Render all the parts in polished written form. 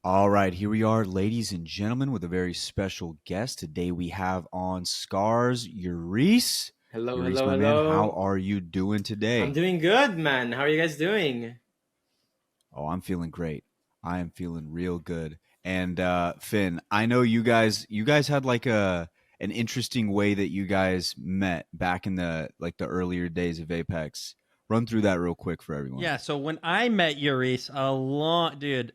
All right, here we are, ladies and gentlemen, with a very special guest. Today we have on Scarz, Euriece. Hello, Euriece, hello, my man, how hello. are you doing I'm today? doing good, man. How are you guys doing? Oh, I'm feeling great. I am feeling real good. And Finn, I know you guys had like an interesting way that you guys met back in the earlier days of Apex. Run through that real quick for everyone. Yeah, so when I met Euriece, dude,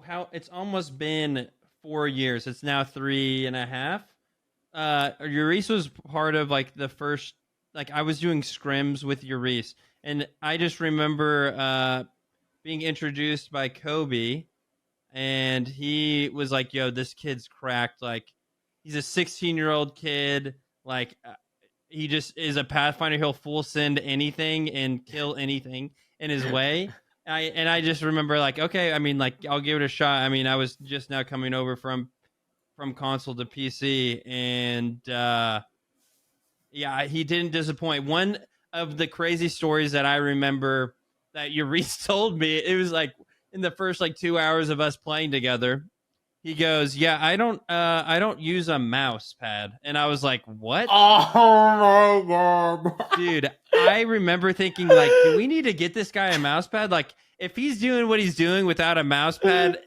how it's almost been 4 years. It's now 3.5. Euriece was part of like the first, like I was doing scrims with Euriece, and I just remember being introduced by Kobe, and he was like, "Yo, this kid's cracked. Like, he's a 16-year-old kid. Like, he just is a pathfinder. He'll full send anything and kill anything in his way." I just remember like, okay, I mean, like I'll give it a shot. I mean, I was just now coming over from console to PC, and yeah, he didn't disappoint. One of the crazy stories that I remember that Eurice told me, it was like in the first like 2 hours of us playing together. He goes, "Yeah, I don't use a mouse pad," and I was like, "What?" Oh my god. Dude, I remember thinking like, do we need to get this guy a mouse pad? Like, if he's doing what he's doing without a mouse pad,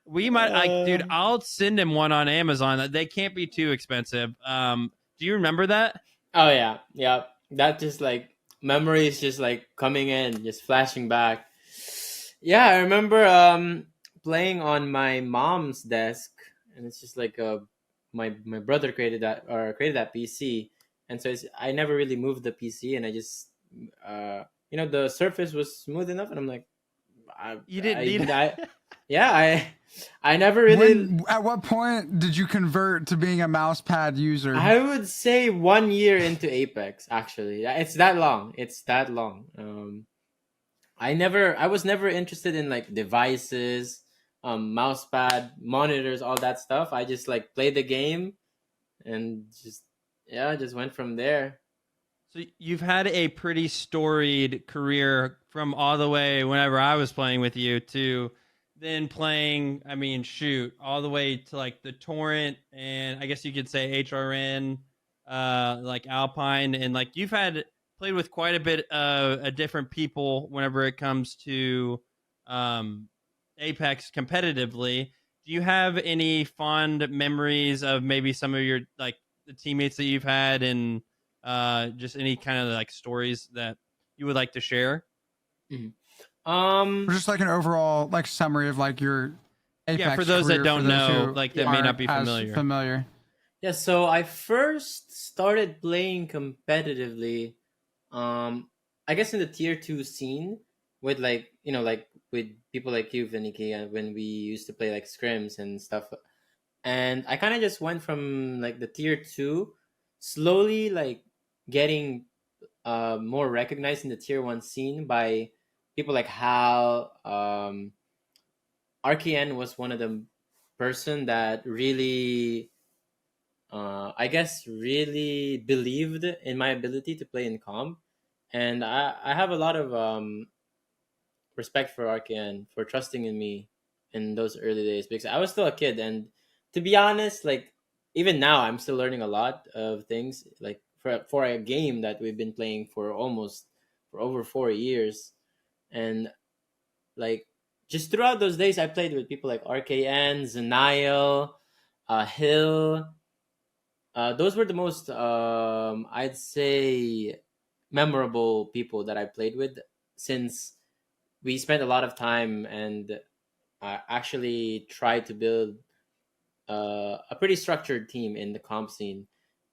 we might like, dude, I'll send him one on Amazon. They can't be too expensive. Do you remember that? Oh yeah, yeah. That just like memories just like coming in, just flashing back. Yeah, I remember playing on my mom's desk, and it's just like my brother created that PC, and so I never really moved the PC, and I just the surface was smooth enough, and I'm like, You didn't need I yeah, I never really. At what point did you convert to being a mouse pad user? I would say 1 year into Apex. Actually, yeah, it's that long. It's that long. I was never interested in like devices, mouse pad, monitors, all that stuff. I just like played the game, and just went from there. So you've had a pretty storied career from all the way whenever I was playing with you to then playing, I mean, shoot, all the way to like the Torrent and I guess you could say HRN, like Alpine, and like you've had played with quite a bit of different people whenever it comes to um, Apex competitively. Do you have any fond memories of maybe some of your like the teammates that you've had and just any kind of like stories that you would like to share? Mhm. Or just like an overall like summary of like your Apex Yeah, for those that career, don't for those know, who like that may aren't not be as familiar. Yeah, so I first started playing competitively, um, I guess in the tier 2 scene with like like with people like you, Viniki, when we used to play like scrims and stuff. And I kind of just went from like the tier 2, slowly like getting more recognized in the tier 1 scene by people like Hal. RKN was one of the person that really, I guess, really believed in my ability to play in comp, and I have a lot of respect for RKN for trusting in me in those early days because I was still a kid, and to be honest, like even now I'm still learning a lot of things like for a game that we've been playing for over 4 years, and like just throughout those days I played with people like RKN, Zenial, Hill. Those were the most I'd say memorable people that I played with, since we spent a lot of time and actually tried to build a pretty structured team in the comp scene.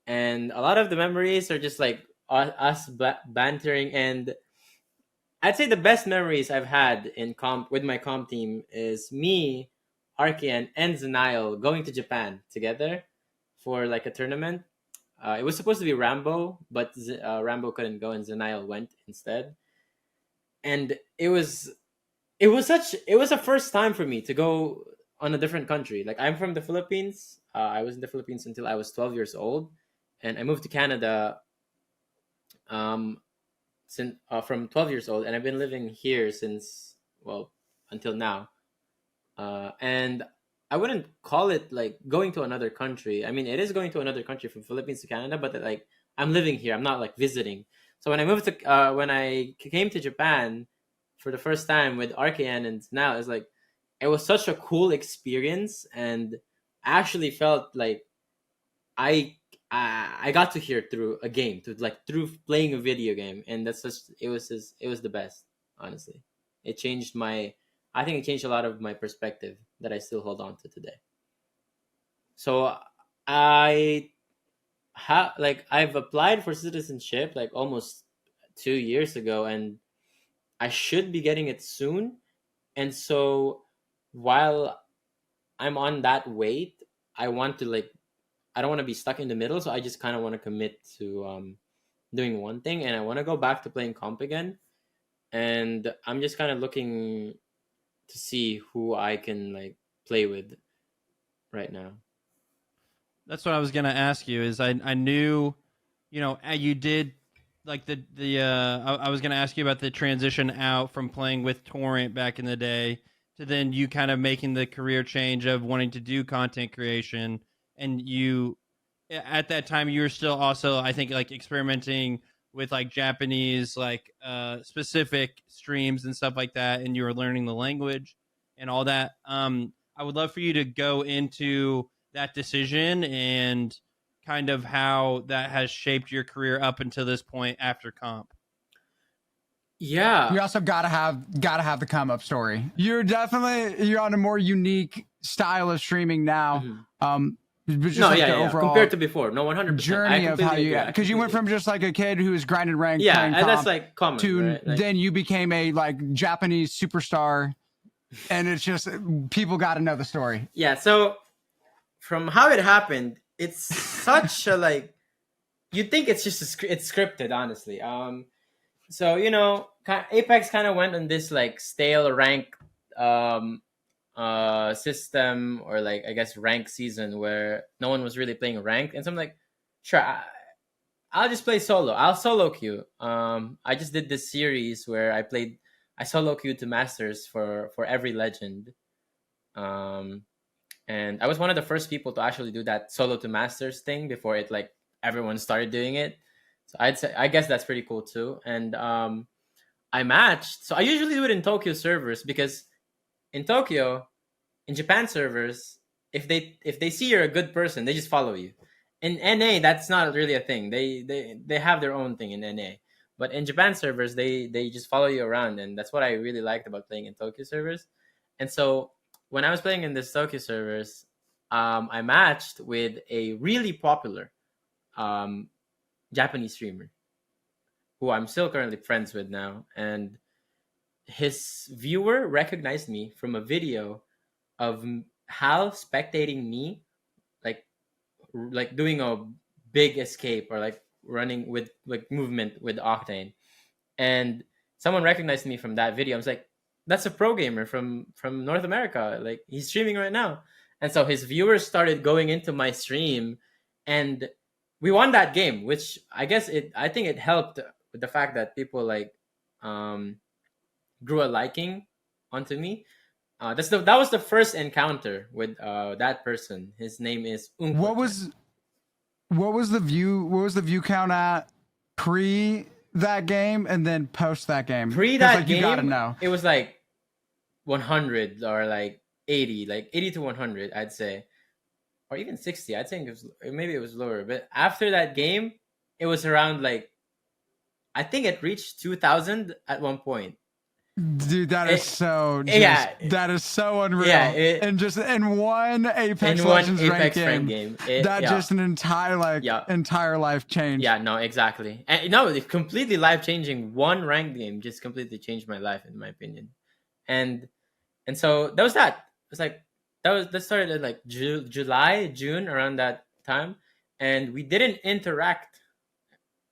And a lot of the memories are just like us bantering. And I'd say the best memories I've had in comp with my comp team is me, Arkian, and Zenial going to Japan together for like a tournament. It was supposed to be Rambo, but Rambo couldn't go, and Zenial went instead. And it was a first time for me to go on a different country. Like I'm from the Philippines. I was in the Philippines until I was 12 years old, and I moved to Canada um, since from 12 years old, and I've been living here since, well, until now. And I wouldn't call it like going to another country. I mean, it is going to another country from Philippines to Canada, but like I'm living here. I'm not like visiting. So when I came to Japan for the first time with RKN, and now it's like it was such a cool experience, and I actually felt like I got to hear through a game, through playing a video game, and it was the best. Honestly, it changed I think it changed a lot of my perspective that I still hold on to today. So I've applied for citizenship like almost 2 years ago, and I should be getting it soon. And so while I'm on that wait, I don't want to be stuck in the middle. So I just kind of want to commit to doing one thing, and I want to go back to playing comp again. And I'm just kind of looking to see who I can like play with right now. That's what I was gonna ask you. Is I knew, you did like I was gonna ask you about the transition out from playing with Torrent back in the day to then you kind of making the career change of wanting to do content creation, and you at that time you were still also, I think, like experimenting with like Japanese like specific streams and stuff like that, and you were learning the language and all that. I would love for you to go into that decision and kind of how that has shaped your career up until this point after comp. Yeah. You also gotta have the come up story. You're on a more unique style of streaming now. Just no, like yeah, the yeah. overall Compared to before, no, 100%. journey of how you, because you went from just like a kid who was grinding rank, yeah, playing and that's comp, like common, to right? Like, then you became a like Japanese superstar, and it's just people got to know the story. yeah. So from how it happened, it's such a like you think it's just it's scripted, honestly. So Apex kind of went on this like stale rank system, or like I guess rank season, where no one was really playing ranked, and so I'm like, sure, I'll just play solo. I'll solo queue. I just did this series where I solo queued to masters for every legend, and I was one of the first people to actually do that solo to masters thing before it like everyone started doing it. So I guess that's pretty cool too. And I matched. So I usually do it in Tokyo servers, because in Tokyo, in Japan servers, if they see you're a good person, they just follow you. In NA, that's not really a thing. They have their own thing in NA. But in Japan servers, they just follow you around, and that's what I really liked about playing in Tokyo servers. And so when I was playing in this Tokyo servers, I matched with a really popular Japanese streamer who I'm still currently friends with now, and his viewer recognized me from a video of Hal spectating me, like doing a big escape, or like running with like movement with Octane, and someone recognized me from that video. I was like, that's a pro gamer from North America, like he's streaming right now. And so his viewers started going into my stream, and we won that game, which I think it helped with the fact that people like grew a liking onto me. That was the first encounter with that person. His name is Unko. What was the view count at pre that game and then post that game? Pre that game, you gotta know. It was like 100 or like 80, like 80 to 100, I'd say, or even 60. I think maybe it was lower. But after that game, it was around like, I think it reached 2,000 at one point. Dude, that is so unreal. Yeah, and just in one Apex in one Legends Apex rank game, just an entire life change. Yeah, no, exactly. And no, it's completely life changing. One ranked game just completely changed my life, in my opinion. And so that was that. It was like that started at like June, around that time, and we didn't interact.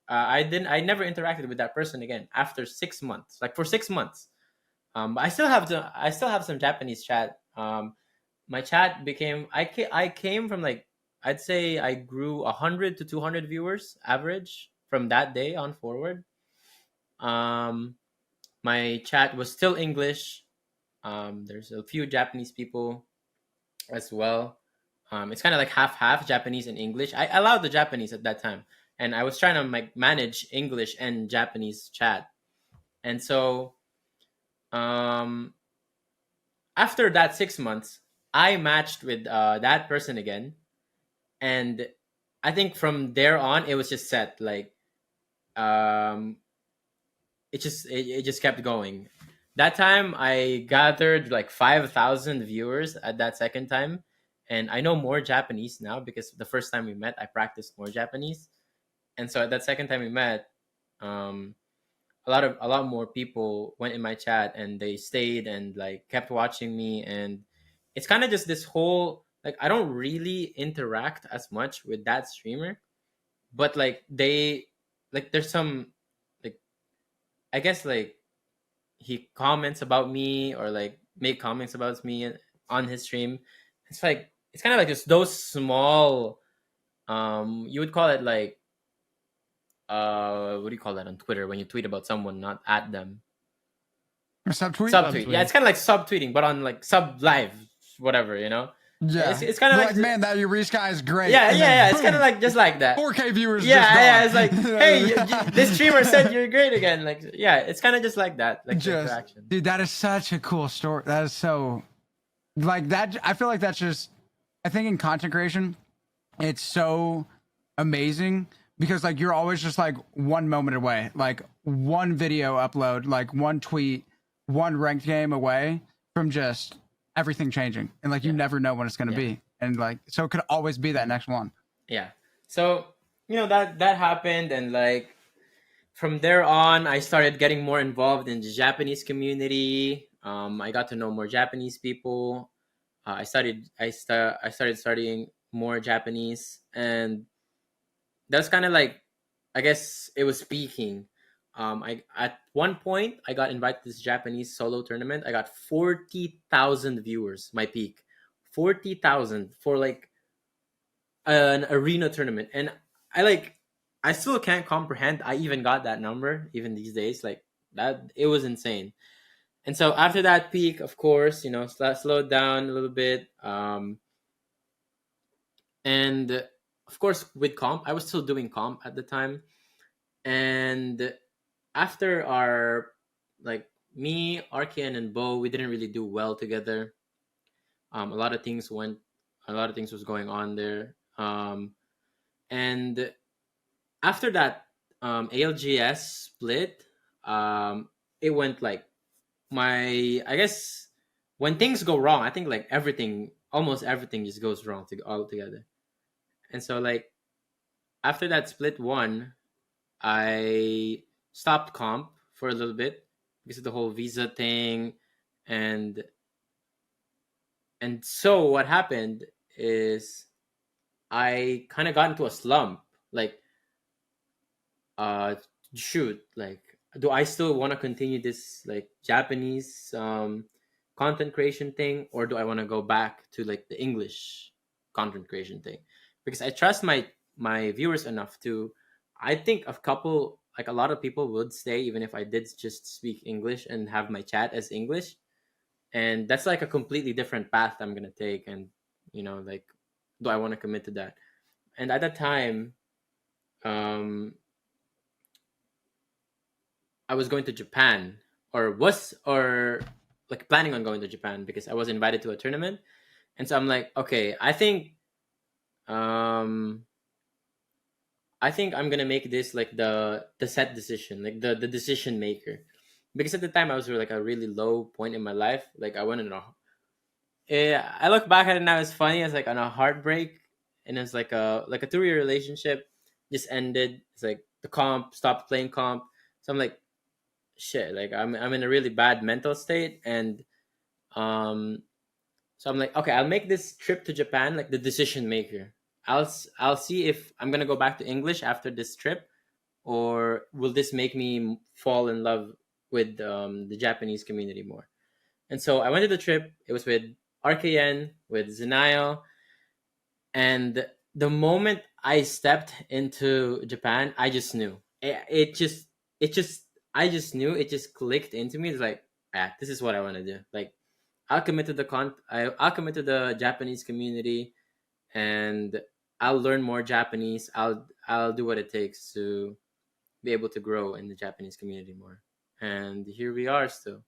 I never interacted with that person again after 6 months. Like for 6 months. But I still have some Japanese chat. My chat became I came from like, I'd say I grew 100 to 200 viewers average from that day on forward. My chat was still English. There's a few Japanese people as well. It's kind of like half Japanese and English. I allowed the Japanese at that time, and I was trying to like manage English and Japanese chat. And so, um, after that 6 months, I matched with that person again, and I think from there on it was just set. Like, um, it just kept going. That time I gathered like 5,000 viewers at that second time, and I know more Japanese now because the first time we met I practiced more Japanese, and so at that second time we met, um, a lot more people went in my chat and they stayed and like kept watching me, and it's kind of just this whole like I don't really interact as much with that streamer, but like they like there's some like I guess like he comments about me or like make comments about me on his stream. It's like it's kind of like just those small you would call it like what do you call that on Twitter when you tweet about someone not at them? Subtweet? Subtweet. Yeah, it's kind of like subtweeting but on like sub live whatever, you know? Yeah. It's kind of like, man, that Euriece guy is great. Yeah, And yeah, then yeah. It's boom, kind of like just like that. 4K viewers. Yeah, just gone. yeah. It's like, hey, this streamer said you're great again. Like, yeah, it's kind of just like that, like the interaction. Dude, that is such a cool story. That is so, like that. I feel like that's just. I think in content creation, it's so amazing because like you're always just like one moment away, like one video upload, like one tweet, one ranked game away from just everything changing, and like you never know when it's going to be, and like so it could always be that next one. Yeah. So you know that happened, and like from there on, I started getting more involved in the Japanese community. I got to know more Japanese people. I started studying more Japanese, and that's kind of like, I guess it was peaking. I at one point I got invited to this Japanese solo tournament. I got 40,000 viewers. My peak, 40,000 for like an arena tournament, and I still can't comprehend. I even got that number even these days. Like that, it was insane. And so after that peak, of course, you know, slowed down a little bit. And of course, with comp, I was still doing comp at the time. And after our, like me, Arkian, and Bo, we didn't really do well together. A lot of things was going on there. And after that ALGS split, it went like I guess when things go wrong, I think like almost everything just goes wrong altogether. And so like after that split one, I stopped comp for a little bit because of the whole visa thing, and so what happened is I kind of got into a slump. Like, shoot, like, do I still want to continue this like Japanese content creation thing, or do I want to go back to like the English content creation thing? Because I trust my viewers enough to, I think a lot of people would stay even if I did just speak English and have my chat as English. And that's like a completely different path I'm gonna take, and you know, like, do I want to commit to that? And at that time, I was going to Japan, or like planning on going to Japan because I was invited to a tournament, and so I'm like, okay, I think I'm gonna make this like the set decision, like the decision maker, because at the time I was like a really low point in my life. Like I went in I look back at it now, it's funny. It's like on a heartbreak, and it's like a 2-year relationship just ended. It's like the comp stopped playing comp, so I'm like, shit. Like I'm in a really bad mental state, and so I'm like, okay, I'll make this trip to Japan like the decision maker. I'll see if I'm gonna go back to English after this trip, or will this make me fall in love with the Japanese community more. And so I went to the trip. It was with RKN, with Zenile, and the moment I stepped into Japan, I just knew. I just knew. It just clicked into me. It's like, this is what I want to do. Like, I'll commit to I'll commit to the Japanese community, and I'll learn more Japanese. I'll do what it takes to be able to grow in the Japanese community more. And here we are still.